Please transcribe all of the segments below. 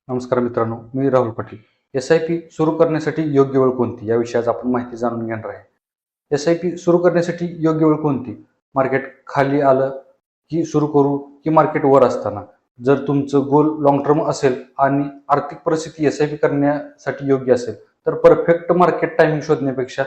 नमस्कार मित्रांनो, मी राहुल पाटील. एस-आय-पी सुरू करण्यासाठी योग्य वेळ कोणती? या विषयात आपण माहिती जाणून घेणार आहे. एस-आय-पी सुरू करण्यासाठी योग्य वेळ कोणती? मार्केट खाली आलं की सुरू करू की मार्केट वर असताना? जर तुमचं गोल लाँग टर्म असेल आणि आर्थिक परिस्थिती एस-आय-पी करण्यासाठी योग्य असेल, तर परफेक्ट मार्केट टायमिंग शोधण्यापेक्षा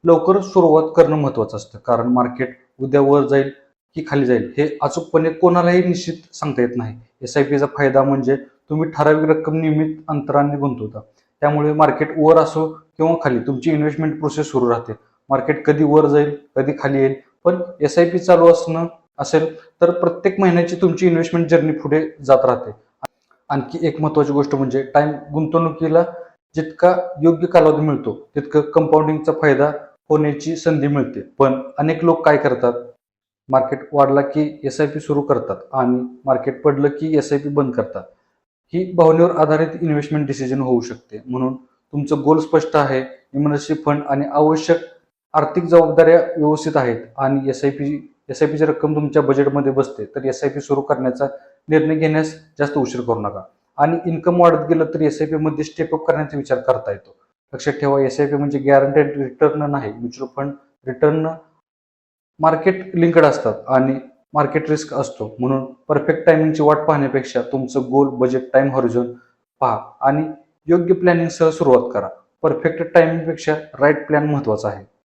लवकर सुरुवात करणं महत्त्वाचं असतं. कारण मार्केट उद्या वर जाईल की खाली जाईल हे अचूकपणे कोणालाही निश्चित सांगता येत नाही. एस-आय-पीचा फायदा म्हणजे तुम्ही ठराविक रक्कम नियमित अंतराने गुंतवता. त्यामुळे मार्केट वर असो किंवा खाली तुमची इन्व्हेस्टमेंट प्रोसेस सुरू राहते. मार्केट कधी वर जाईल, कधी खाली येईल. पण एस-आय-पी चालू असणं असेल तर प्रत्येक महिन्याची तुमची इन्व्हेस्टमेंट जर्नी पुढे जात राहते. आणखी एक महत्त्वाची गोष्ट म्हणजे टाईम गुंतवणुकीला जितका योग्य कालावधी मिळतो, तितकं कंपाऊंडिंगचा फायदा होण्याची संधी मिळते. पण अनेक लोक काय करतात? मार्केट वाढला की एस-आय-पी सुरू करतात आणि मार्केट पडलं की एस-आय-पी बंद करतात. ही भावनेवर आधारित इन्व्हेस्टमेंट डिसिजन होऊ शकते. म्हणून तुमचं गोल स्पष्ट आहे, इमर्जन्सी फंड आणि आवश्यक आर्थिक जबाबदाऱ्या व्यवस्थित आहेत आणि एस-आय-पीची रक्कम तुमच्या बजेटमध्ये बसते, तर एस-आय-पी सुरू करण्याचा निर्णय घेण्यास जास्त उशीर करू नका. आणि इन्कम वाढत गेलं तर एस-आय-पी मध्ये स्टेप अप करण्याचा विचार करता येतो. लक्षात ठेवा, एस-आय-पी म्हणजे गॅरंटेड रिटर्न नाही. Mutual fund return market linked असतात आणि मार्केट रिस्क असतो. म्हणून परफेक्ट टायमिंगची वाट पाहण्यापेक्षा तुमचं गोल, बजेट, टाइम हॉरिझॉन पहा आणि योग्य प्लॅनिंगसह सुरुवात करा. परफेक्ट टायमिंगपेक्षा राईट प्लॅन महत्त्वाचा आहे.